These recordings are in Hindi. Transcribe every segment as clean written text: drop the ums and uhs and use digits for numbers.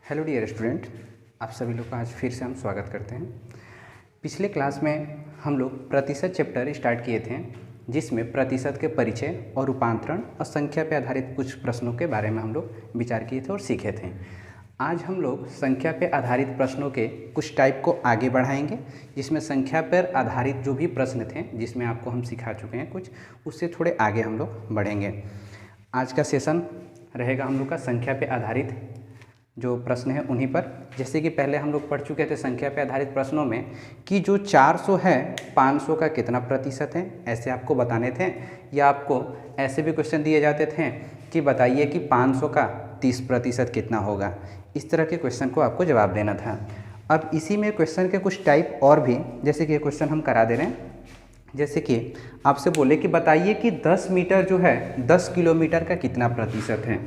हेलो डियर स्टूडेंट, आप सभी लोग का आज फिर से हम स्वागत करते हैं। पिछले क्लास में हम लोग प्रतिशत चैप्टर स्टार्ट किए थे, जिसमें प्रतिशत के परिचय और रूपांतरण और संख्या पर आधारित कुछ प्रश्नों के बारे में हम लोग विचार किए थे और सीखे थे। आज हम लोग संख्या पर आधारित प्रश्नों के कुछ टाइप को आगे बढ़ाएंगे, जिसमें संख्या पर आधारित जो भी प्रश्न थे जिसमें आपको हम सिखा चुके हैं कुछ, उससे थोड़े आगे हम लोग बढ़ेंगे। आज का सेशन रहेगा हम लोग का संख्या पे आधारित जो प्रश्न है उन्हीं पर। जैसे कि पहले हम लोग पढ़ चुके थे संख्या पे आधारित प्रश्नों में कि जो 400 है 500 का कितना प्रतिशत है, ऐसे आपको बताने थे। या आपको ऐसे भी क्वेश्चन दिए जाते थे कि बताइए कि 500 का 30% कितना होगा। इस तरह के क्वेश्चन को आपको जवाब देना था। अब इसी में क्वेश्चन के कुछ टाइप और भी, जैसे कि ये क्वेश्चन हम करा दे रहे हैं। जैसे कि आपसे बोले कि बताइए कि 10 मीटर जो है 10 किलोमीटर का कितना प्रतिशत है।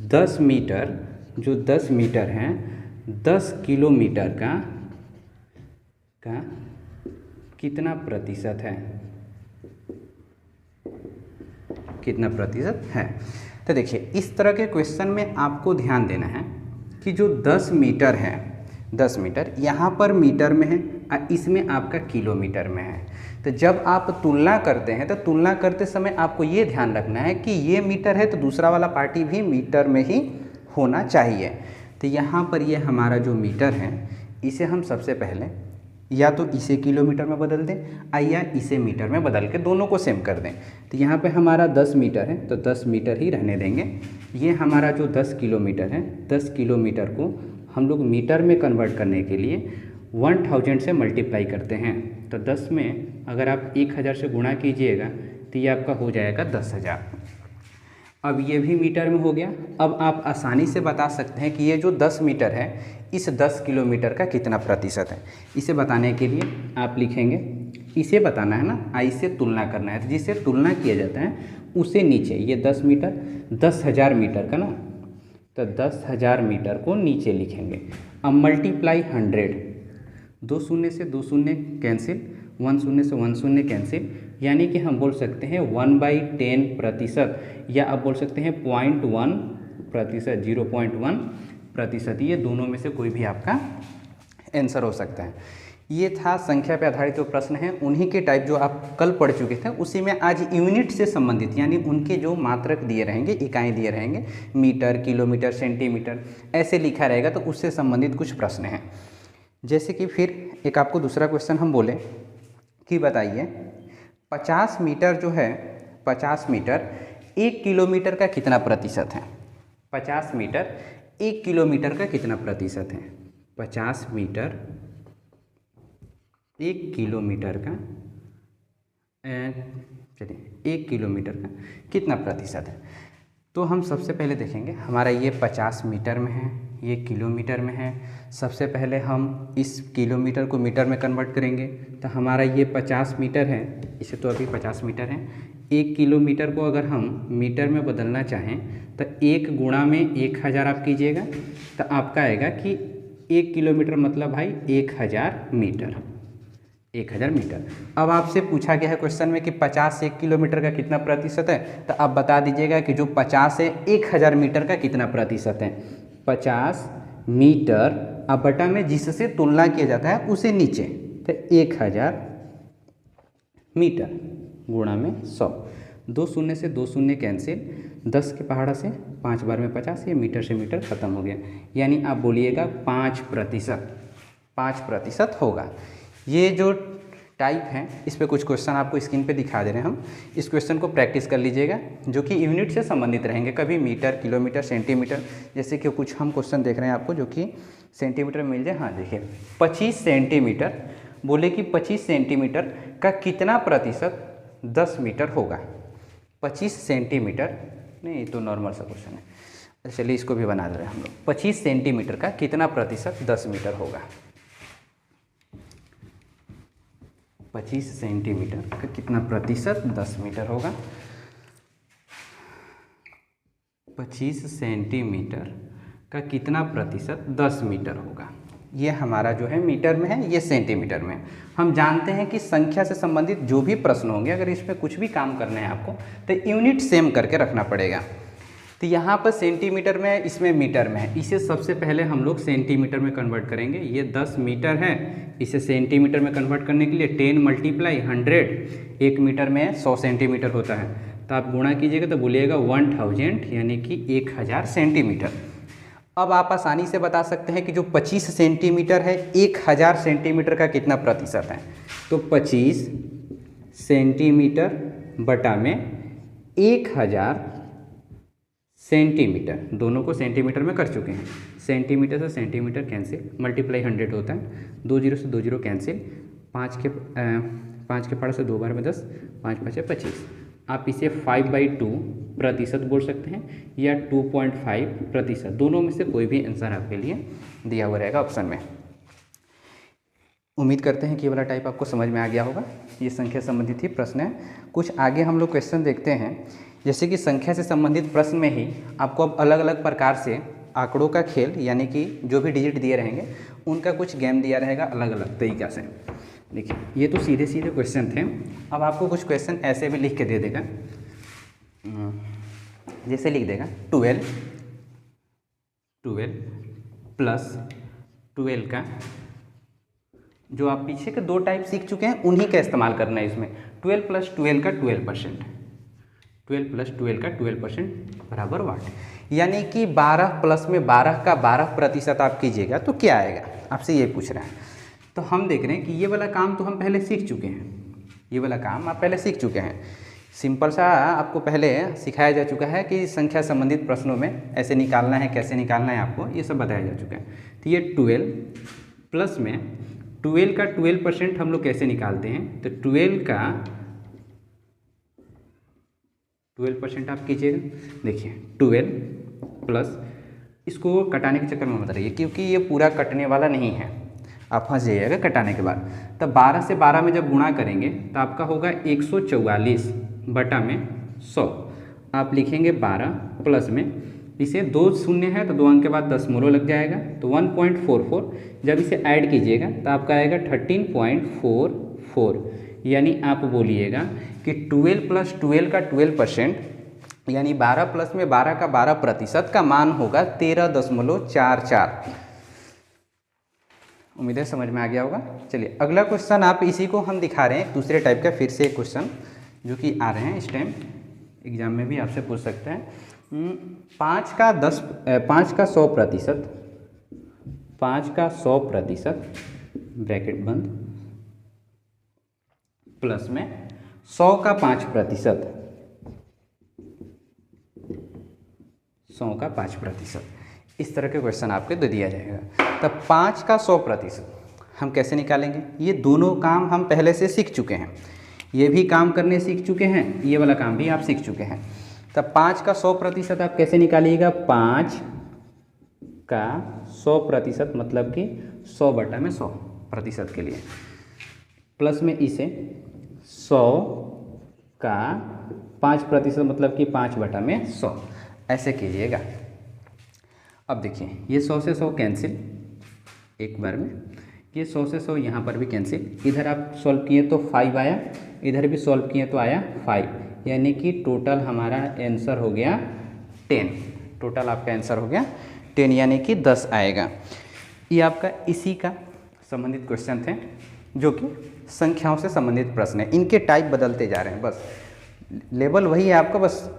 10 मीटर जो 10 मीटर हैं 10 किलोमीटर का कितना प्रतिशत है, कितना प्रतिशत है। तो देखिए, इस तरह के क्वेश्चन में आपको ध्यान देना है कि जो 10 मीटर है, 10 मीटर यहाँ पर मीटर में है और इसमें आपका किलोमीटर में है। तो जब आप तुलना करते हैं तो तुलना करते समय आपको ये ध्यान रखना है कि ये मीटर है तो दूसरा वाला पार्टी भी मीटर में ही होना चाहिए। तो यहाँ पर ये हमारा जो मीटर है इसे हम सबसे पहले या तो इसे किलोमीटर में बदल दें या इसे मीटर में बदल के दोनों को सेम कर दें। तो यहाँ पे हमारा 10 मीटर है तो 10 मीटर ही रहने देंगे। ये हमारा जो 10 किलोमीटर है, 10 किलोमीटर को हम लोग मीटर में कन्वर्ट करने के लिए 1000 से मल्टीप्लाई करते हैं। तो 10 में अगर आप 1000 से गुणा कीजिएगा तो ये आपका हो जाएगा 10,000। अब ये भी मीटर में हो गया। अब आप आसानी से बता सकते हैं कि ये जो 10 मीटर है इस 10 किलोमीटर का कितना प्रतिशत है। इसे बताने के लिए आप लिखेंगे, इसे बताना है ना, इससे तुलना करना है। तो जिससे तुलना किया जाता है उसे नीचे, ये 10 मीटर 10,000 मीटर का ना, तो 10,000 मीटर को नीचे लिखेंगे। अब मल्टीप्लाई 100, 2 शून्य से 2 शून्य कैंसिल, 1 शून्य से 1 शून्य कैंसिल, यानी कि हम बोल सकते हैं 1/10%, या आप बोल सकते हैं 0.1%, 0.1%। ये दोनों में से कोई भी आपका आंसर हो सकता है। ये था संख्या पे आधारित जो प्रश्न हैं, उन्हीं के टाइप जो आप कल पढ़ चुके थे। उसी में आज यूनिट से संबंधित, यानी उनके जो मात्रक दिए रहेंगे, इकाई दिए रहेंगे, मीटर, किलोमीटर, सेंटीमीटर, ऐसे लिखा रहेगा, तो उससे संबंधित कुछ प्रश्न हैं। जैसे कि फिर एक आपको दूसरा क्वेश्चन हम बोले कि बताइए 50 मीटर जो है, 50 मीटर 1 किलोमीटर का कितना प्रतिशत है। 50 मीटर 1 किलोमीटर का कितना प्रतिशत है। 50 मीटर 1 किलोमीटर का, चलिए 1 किलोमीटर का कितना प्रतिशत है। तो हम सबसे पहले देखेंगे, हमारा ये 50 मीटर में है, ये किलोमीटर में है। सबसे पहले हम इस किलोमीटर को मीटर में कन्वर्ट करेंगे। तो हमारा ये 50 मीटर है, इसे तो अभी 50 मीटर है। 1 किलोमीटर को अगर हम मीटर में बदलना चाहें तो 1 गुणा में 1000 आप कीजिएगा, तो आपका आएगा कि 1 किलोमीटर मतलब भाई 1000 मीटर, 1000 मीटर। अब आपसे पूछा गया है क्वेश्चन में कि 50 1 किलोमीटर का कितना प्रतिशत है, तो आप बता दीजिएगा कि जो 50 है 1000 मीटर का कितना प्रतिशत है। 50 मीटर अब बटा में जिससे तुलना किया जाता है उसे नीचे, तो 1000 मीटर गुणा में 100, 2 शून्य से 2 शून्य कैंसिल, 10 के पहाड़ा से 5 बार में 50, ये मीटर से मीटर ख़त्म हो गया। यानी आप बोलिएगा 5% होगा। ये जो टाइप हैं इस पे कुछ क्वेश्चन आपको स्क्रीन पे दिखा दे रहे हैं हम। इस क्वेश्चन को प्रैक्टिस कर लीजिएगा, जो कि यूनिट से संबंधित रहेंगे, कभी मीटर, किलोमीटर, सेंटीमीटर। जैसे कि कुछ हम क्वेश्चन देख रहे हैं आपको जो कि सेंटीमीटर में मिल जाए। हाँ देखिए, 25 सेंटीमीटर, बोले कि 25 सेंटीमीटर का कितना प्रतिशत 10 मीटर होगा। 25 सेंटीमीटर नहीं, ये तो नॉर्मल सा क्वेश्चन है, चलिए इसको भी बना दे रहे हैं हम लोग। 25 सेंटीमीटर का कितना प्रतिशत 10 मीटर होगा। 25 सेंटीमीटर का कितना प्रतिशत 10 मीटर होगा। 25 सेंटीमीटर का कितना प्रतिशत 10 मीटर होगा। ये हमारा जो है मीटर में है, ये सेंटीमीटर में। हम जानते हैं कि संख्या से संबंधित जो भी प्रश्न होंगे, अगर इसमें कुछ भी काम करना है आपको, तो यूनिट सेम करके रखना पड़ेगा। तो यहाँ पर सेंटीमीटर में है, इसमें मीटर में है। इसे सबसे पहले हम लोग सेंटीमीटर में कन्वर्ट करेंगे। ये 10 मीटर है, इसे सेंटीमीटर में कन्वर्ट करने के लिए 10 × 100, 1 मीटर में 100 सेंटीमीटर होता है। तो आप गुणा कीजिएगा तो बोलिएगा 1000 यानी कि 1000 सेंटीमीटर। अब आप आसानी से बता सकते हैं कि जो 25 सेंटीमीटर है 1000 सेंटीमीटर का कितना प्रतिशत है। तो 25 सेंटीमीटर बटा में 1000 सेंटीमीटर, दोनों को सेंटीमीटर में कर चुके हैं। सेंटीमीटर से सेंटीमीटर कैंसिल, मल्टीप्लाई 100 होता है, 2 0 से 2 0 कैंसिल, 5 के पार से 2 बार में 10, 5 5 25। आप इसे 5/2 प्रतिशत बोल सकते हैं या 2.5%, दोनों में से कोई भी आंसर आपके लिए दिया हुआ रहेगा ऑप्शन में। उम्मीद करते हैं कि ये वाला टाइप आपको समझ में आ गया होगा। ये संख्या संबंधित ही प्रश्न है। कुछ आगे हम लोग क्वेश्चन देखते हैं, जैसे कि संख्या से संबंधित प्रश्न में ही आपको अब अलग अलग प्रकार से आंकड़ों का खेल, यानी कि जो भी डिजिट दिए रहेंगे उनका कुछ गेम दिया रहेगा अलग अलग तरीक़ा से। देखिए ये तो सीधे सीधे क्वेश्चन थे। अब आपको कुछ क्वेश्चन ऐसे भी लिख के दे देगा, जैसे लिख देगा 12 प्लस 12 का, जो आप पीछे के 2 टाइप सीख चुके हैं उन्हीं का इस्तेमाल करना है इसमें। 12 + 12 का 12%, 12 + 12 का 12% बराबर वाट, यानी कि 12 प्लस में 12 का 12% आप कीजिएगा तो क्या आएगा, आपसे ये पूछ रहा है। तो हम देख रहे हैं कि ये वाला काम तो हम पहले सीख चुके हैं, ये वाला काम आप पहले सीख चुके हैं। सिंपल सा आपको पहले सिखाया जा चुका है कि संख्या संबंधित प्रश्नों में ऐसे निकालना है, कैसे निकालना है, आपको ये सब बताया जा चुका है। तो ये 12 प्लस में 12 का 12% हम लोग कैसे निकालते हैं, तो 12 का 12% आप कीजिएगा। देखिए 12 प्लस, इसको कटाने के चक्कर में मत रहिए क्योंकि ये पूरा कटने वाला नहीं है, आप फंस जाइएगा कटाने के बाद। तब 12 से 12 में जब गुणा करेंगे तो आपका होगा 144 बटा में 100। आप लिखेंगे 12 प्लस में, इसे 2 शून्य है तो 2 अंक के बाद 10 मोलो लग जाएगा, तो 1.44। जब इसे ऐड कीजिएगा तो आपका आएगा 13.44, यानी आप बोलिएगा कि 12 + 12 का 12%, यानी 12 प्लस में 12 का 12% का मान होगा 13.44। उम्मीद है समझ में आ गया होगा। चलिए अगला क्वेश्चन आप इसी को हम दिखा रहे हैं दूसरे टाइप का, फिर से एक क्वेश्चन जो कि आ रहे हैं इस टाइम एग्जाम में भी आपसे पूछ सकते हैं। 5 का 100%, 5 का 100% ब्रैकेट बंद, प्लस में 100 का 5%, 100 का 5%, इस तरह के क्वेश्चन आपके दे दिया जाएगा। तब 5 का 100% हम कैसे निकालेंगे, ये दोनों काम हम पहले से सीख चुके हैं, ये भी काम करने सीख चुके हैं, ये वाला काम भी आप सीख चुके हैं। तब 5 का 100% आप कैसे निकालिएगा, 5 का 100% मतलब कि 100 बटा में 100% के लिए, प्लस में इसे 100 का 5% मतलब कि 5 बटा में 100, ऐसे कीजिएगा। अब देखिए ये 100 से 100 कैंसिल एक बार में, ये 100 से 100 यहाँ पर भी कैंसिल, इधर आप सॉल्व किए तो 5 आया, इधर भी सॉल्व किए तो आया 5, यानी कि टोटल हमारा आंसर हो गया 10। टोटल आपका आंसर हो गया 10, यानी कि 10 आएगा। ये आपका इसी का संबंधित क्वेश्चन थे, जो कि संख्याओं से संबंधित प्रश्न है। इनके टाइप बदलते जा रहे हैं, बस लेवल वही है आपका, बस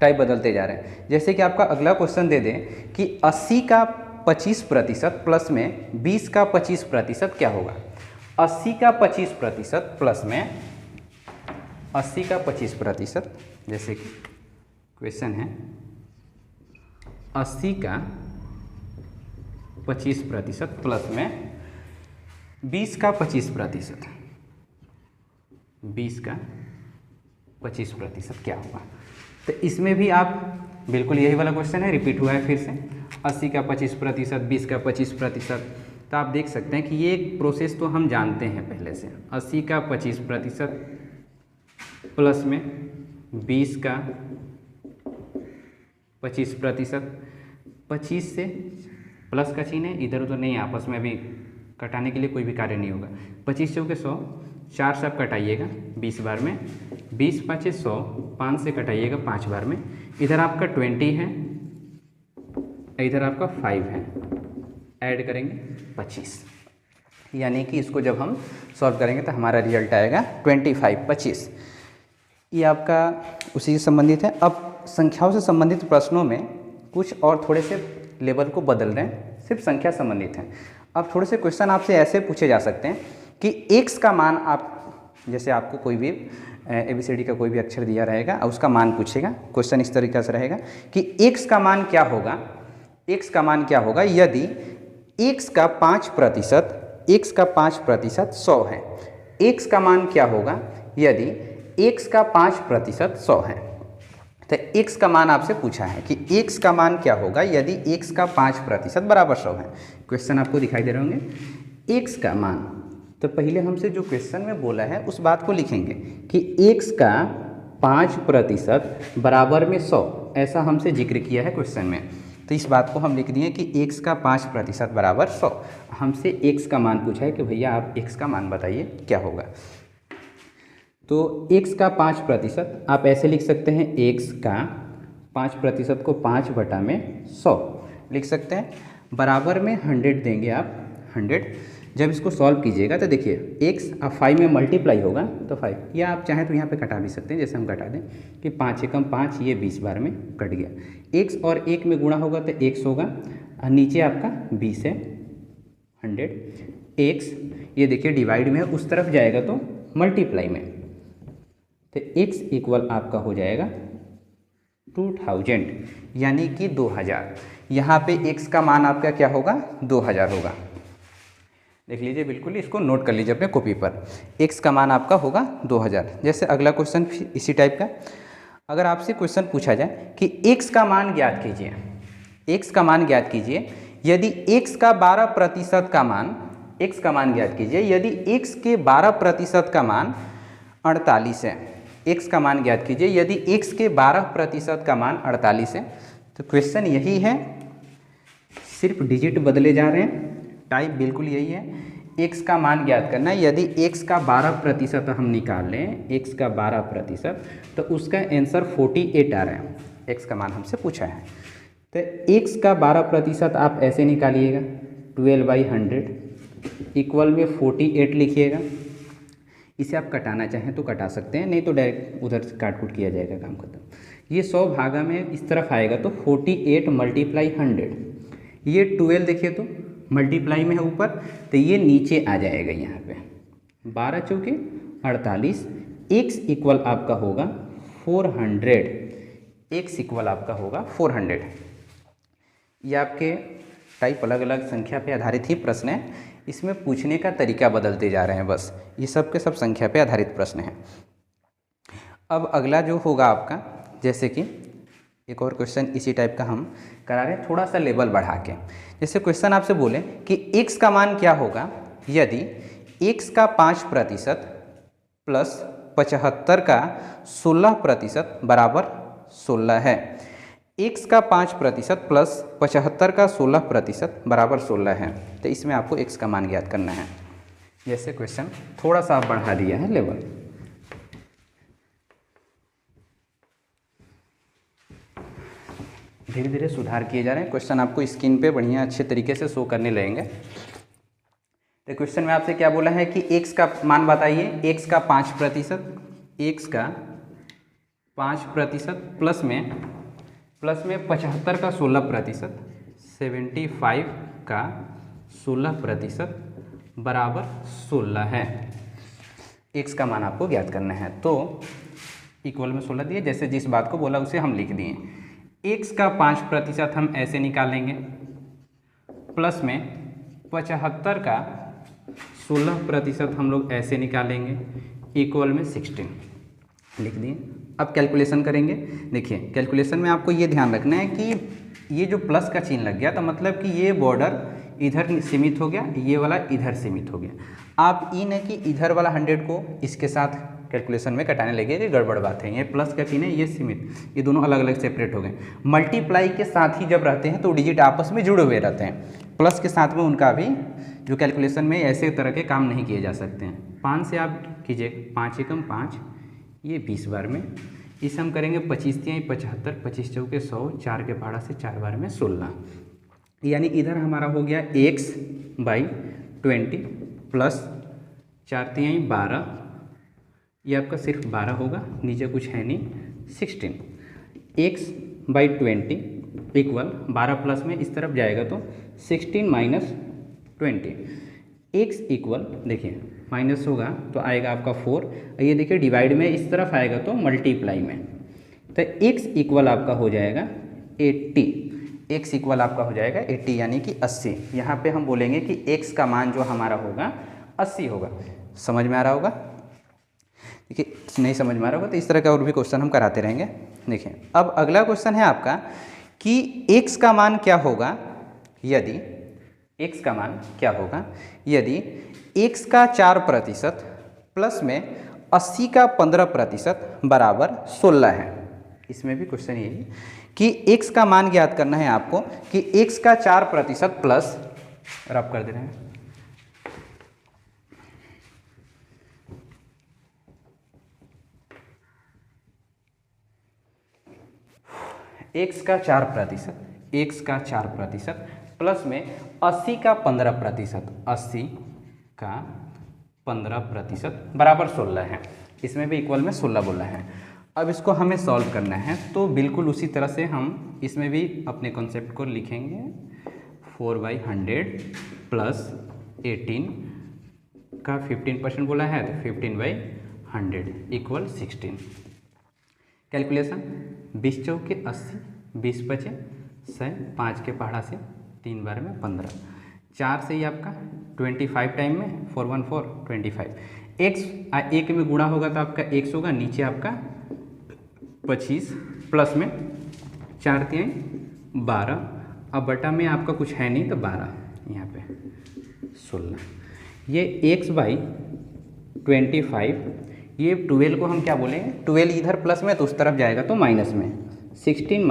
टाइप बदलते जा रहे हैं। जैसे कि आपका अगला क्वेश्चन दे दें कि 80 का 25% प्लस में 20 का 25% क्या होगा। 80 का 25% प्लस में 80 का 25%, जैसे कि क्वेश्चन है 80 का 25% प्लस में 20 का 25%, 20 का 25% क्या होगा। तो इसमें भी आप बिल्कुल यही वाला क्वेश्चन है, रिपीट हुआ है फिर से, 80 का 25%, 20 का 25%। तो आप देख सकते हैं कि ये एक प्रोसेस तो हम जानते हैं पहले से, 80 का 25% प्लस में 20 का 25%, 25 से प्लस का चिन्ह है, इधर उधर नहीं, आपस में भी कटाने के लिए कोई भी कार्य नहीं होगा। 25 चौके 100, 4 से आप कटाइएगा 20 बार में, 20 5 100, 5 से कटाइएगा 5 बार में, इधर आपका 20 है, इधर आपका 5 है, ऐड करेंगे 25, यानी कि इसको जब हम सॉल्व करेंगे तो हमारा रिजल्ट आएगा 25। ये आपका उसी से संबंधित है। अब संख्याओं से संबंधित प्रश्नों में कुछ और थोड़े से लेवल को बदल रहे हैं, सिर्फ संख्या संबंधित हैं। अब थोड़े से क्वेश्चन आपसे ऐसे पूछे जा सकते हैं कि x का मान, आप जैसे आपको कोई भी ABCD का कोई भी अक्षर दिया रहेगा और उसका मान पूछेगा। क्वेश्चन इस तरीके से रहेगा कि x का मान क्या होगा, x का मान क्या होगा यदि x का 5% 100 है। x का मान क्या होगा यदि x का 5% 100 है। तो x का मान आपसे पूछा है कि x का मान क्या होगा यदि x का 5% बराबर 100 है। क्वेश्चन आपको दिखाई दे रहे होंगे। x का मान, तो पहले हमसे जो क्वेश्चन में बोला है उस बात को लिखेंगे कि x का 5% बराबर में 100, ऐसा हमसे जिक्र किया है क्वेश्चन में। तो इस बात को हम लिख दिए कि x का 5% बराबर 100। हमसे x का मान पूछा है कि भैया आप x का मान बताइए क्या होगा। तो x का 5% आप ऐसे लिख सकते हैं, x का 5% को 5/100 लिख सकते हैं, बराबर में 100 देंगे आप 100। जब इसको सॉल्व कीजिएगा तो देखिए x अब 5 में मल्टीप्लाई होगा तो 5, या आप चाहें तो यहाँ पे कटा भी सकते हैं, जैसे हम कटा दें कि 5 एकम 5, ये 20 बार में कट गया। x और 1 में गुणा होगा तो x होगा, और नीचे आपका 20 है 100। x ये देखिए डिवाइड में है, उस तरफ जाएगा तो मल्टीप्लाई में, तो x इक्वल आपका हो जाएगा 2000, यानी कि 2000। यहाँ पे x का मान आपका क्या होगा, 2000 होगा। देख लीजिए, बिल्कुल इसको नोट कर लीजिए अपने कॉपी पर, x का मान आपका होगा 2000। जैसे अगला क्वेश्चन इसी टाइप का, अगर आपसे क्वेश्चन पूछा जाए कि x का मान ज्ञात कीजिए, x का मान ज्ञात कीजिए यदि x का 12% का मान, x का मान ज्ञात कीजिए यदि x के 12% का मान 48 है। x का मान ज्ञात कीजिए यदि x के 12% का मान 48 है। तो क्वेश्चन यही है, सिर्फ डिजिट बदले जा रहे हैं, टाइप बिल्कुल यही है। x का मान ज्ञात करना है, यदि x का 12% हम निकाल लें, x का 12%, तो उसका आंसर 48 आ रहा है। x का मान हमसे पूछा है, तो x का 12% आप ऐसे निकालिएगा, 12/100 इक्वल में 48 लिखिएगा। इसे आप कटाना चाहें तो कटा सकते हैं, नहीं तो डायरेक्ट उधर से काट कूट किया जाएगा, काम खत्म। ये 100 भागा में इस तरफ आएगा तो 48 मल्टीप्लाई 100, ये 12 देखिए तो मल्टीप्लाई में है ऊपर, तो ये नीचे आ जाएगा यहाँ पे 12 चौके 48। x इक्वल आपका होगा 400, x इक्वल आपका होगा 400। ये आपके टाइप अलग अलग संख्या पे आधारित ही प्रश्न है, इसमें पूछने का तरीका बदलते जा रहे हैं बस, ये सब के सब संख्या पे आधारित प्रश्न हैं। अब अगला जो होगा आपका, जैसे कि एक और क्वेश्चन इसी टाइप का हम करा रहे हैं, थोड़ा सा लेवल बढ़ा के। जैसे क्वेश्चन आपसे बोले कि x का मान क्या होगा यदि x का 5% प्लस 75 का 16% बराबर 16 है। x का 5% प्लस 75 का 16% बराबर 16 है। तो इसमें आपको x का मान ज्ञात करना है। जैसे क्वेश्चन थोड़ा सा बढ़ा दिया है लेवल, धीरे धीरे सुधार किए जा रहे हैं। क्वेश्चन आपको स्क्रीन पे बढ़िया अच्छे तरीके से शो करने लगेंगे। तो क्वेश्चन में आपसे क्या बोला है कि x का मान बताइए, x का 5%, x का 5% प्लस में 75 का 16%, 75 का 16% बराबर 16 है। x का मान आपको ज्ञात करना है, तो इक्वल में 16 दिए, जैसे जिस बात को बोला उसे हम लिख दिए। x का 5% हम ऐसे निकालेंगे, प्लस में 75 का 16% हम लोग ऐसे निकालेंगे, इक्वल में 16 लिख दिए। अब कैलकुलेशन करेंगे। देखिए कैलकुलेशन में आपको ये ध्यान रखना है कि ये जो प्लस का चिन्ह लग गया तो मतलब कि ये बॉर्डर इधर सीमित हो गया, ये वाला इधर सीमित हो गया। आप ई न कि इधर वाला 100 को इसके साथ कैलकुलेशन में कटाने लगे, ये गड़बड़ बात है। ये प्लस का चिन्ह है, ये सीमित, ये दोनों अलग अलग सेपरेट हो गए। मल्टीप्लाई के साथ ही जब रहते हैं तो डिजिट आपस में जुड़े हुए रहते हैं, प्लस के साथ में उनका भी जो कैलकुलेशन में ऐसे तरह के काम नहीं किए जा सकते हैं। 5 से आप कीजिए, 5 एकम 5, ये 20 बार में, इसे हम करेंगे 25×3=75, 25 चौके 100, 4 के पहाड़ा से 4 बार में 16, यानी इधर हमारा हो गया x/20 प्लस 4×3=12, ये आपका सिर्फ 12 होगा, नीचे कुछ है नहीं, 16। x/20 इक्वल 12 प्लस में इस तरफ जाएगा तो 16 - 20, x इक्वल देखिए माइनस होगा तो आएगा आपका 4, ये देखिए डिवाइड में इस तरफ आएगा तो मल्टीप्लाई में, तो x इक्वल आपका हो जाएगा 80, x इक्वल आपका हो जाएगा 80 यानी कि 80। यहाँ पे हम बोलेंगे कि x का मान जो हमारा होगा 80 होगा। समझ में आ रहा होगा? देखिए नहीं समझ में आ रहा होगा तो इस तरह का और भी क्वेश्चन हम कराते रहेंगे। देखिए अब अगला क्वेश्चन है आपका कि x का मान क्या होगा यदि x का मान क्या होगा यदि x का 4% प्लस में 80 का 15% बराबर 16 है। इसमें भी क्वेश्चन ये है कि x का मान ज्ञात करना है आपको कि x का 4% प्लस, रब कर दे रहे हैं, x का 4% प्लस में 80 का 15%, 80 का 15% बराबर 16 है। इसमें भी इक्वल में 16 बोला है। अब इसको हमें सॉल्व करना है तो बिल्कुल उसी तरह से हम इसमें भी अपने कॉन्सेप्ट को लिखेंगे। 4/100 प्लस 18 का 15% बोला है तो 15/100 इक्वल 16। कैलकुलेशन 20 चौके 80, 20 बचे 100, 5 के पहाड़ा से 3 बार में 15, 4 से ही आपका 25 टाइम में 4 1 4 25, x एक में गुणा होगा तो आपका x होगा, नीचे आपका 25 प्लस में 4×3=12, अब बटा में आपका कुछ है नहीं तो 12, यहाँ पे 16, ये x/25, ये 12 को हम क्या बोलेंगे, 12 इधर प्लस में तो उस तरफ जाएगा तो माइनस में, 16 -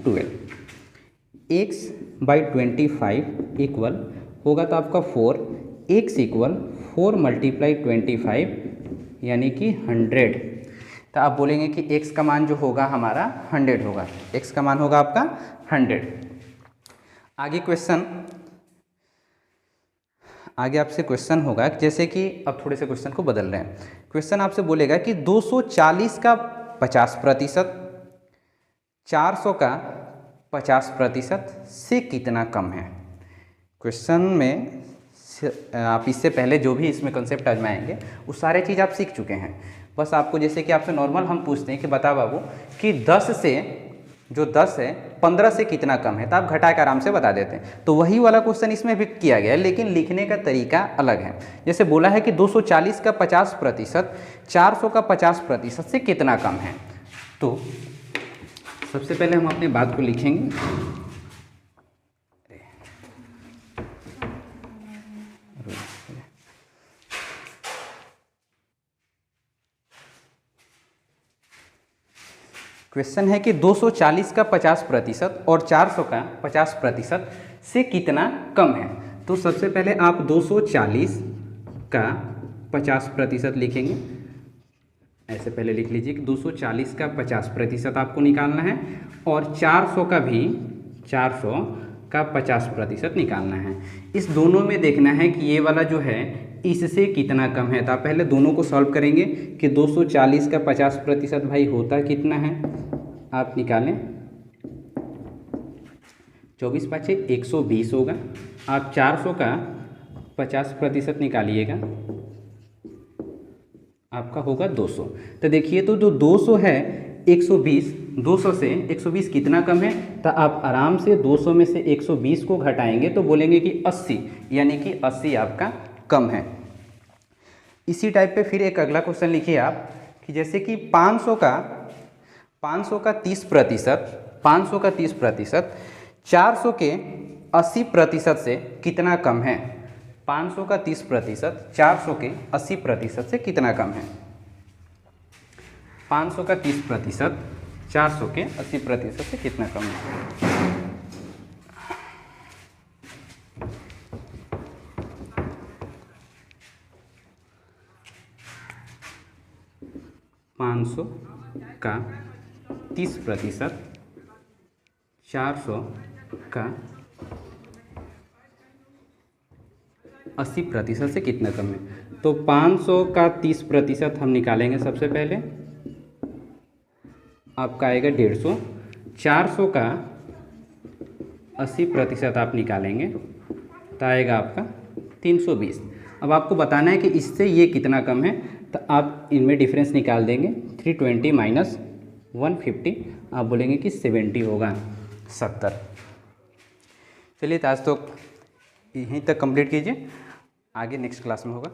12, x/25 इक्वल होगा तो आपका 4, x इक्वल 4 × 25 यानी कि 100। तो आप बोलेंगे कि x का मान जो होगा हमारा 100 होगा, x का मान होगा आपका 100। आगे आपसे क्वेश्चन होगा जैसे कि अब थोड़े से क्वेश्चन को बदल रहे हैं। क्वेश्चन आपसे बोलेगा कि 240 का 50%, 400 का 50% से कितना कम है। क्वेश्चन में आप इससे पहले जो भी इसमें कंसेप्ट आजमाएंगे वो सारे चीज़ आप सीख चुके हैं। बस आपको जैसे कि आपसे नॉर्मल हम पूछते हैं कि बता बाबू कि 10 से जो 10 है 15 से कितना कम है, तो आप घटा के आराम से बता देते हैं। तो वही वाला क्वेश्चन इसमें भी किया गया है लेकिन लिखने का तरीका अलग है। जैसे बोला है कि 240 का 50%, 400 का 50% से कितना कम है। तो सबसे पहले हम अपनी बात को लिखेंगे। क्वेश्चन है कि 240 का 50% और 400 का 50% से कितना कम है। तो सबसे पहले आप 240 का 50% लिखेंगे, ऐसे पहले लिख लीजिए कि 240 का 50% आपको निकालना है और 400 का भी 50% निकालना है। इस दोनों में देखना है कि ये वाला जो है इससे कितना कम है। तो आप पहले दोनों को सॉल्व करेंगे कि 240 का 50% भाई होता कितना है, आप निकालें, 24 × 5 = 120 होगा। आप 400 का 50% निकालिएगा, आपका होगा 200। तो देखिए तो जो 200 है 120, 200 से 120 कितना कम है, तो आप आराम से 200 में से 120 को घटाएंगे तो बोलेंगे कि 80, यानी कि 80 आपका कम है। इसी टाइप पे फिर एक अगला क्वेश्चन लिखिए आप कि जैसे कि 500 का 30%, 500 का 30% 400 के 80% से कितना कम है। 500 का 30% 400 के 80% से कितना कम है। 500 का 30% 400 के 80% से कितना कम है। का 30%, 400 का 80% से कितना कम है। तो 500 का 30% हम निकालेंगे सबसे पहले, आपका आएगा 150। 400 का 80% आप निकालेंगे तो आएगा आपका 320। अब आपको बताना है कि इससे ये कितना कम है, तो आप इनमें डिफरेंस निकाल देंगे। 320 माइनस 150, आप बोलेंगे कि 70 होगा, 70। चलिए तो आज तो यहीं तक कंप्लीट कीजिए, आगे नेक्स्ट क्लास में होगा।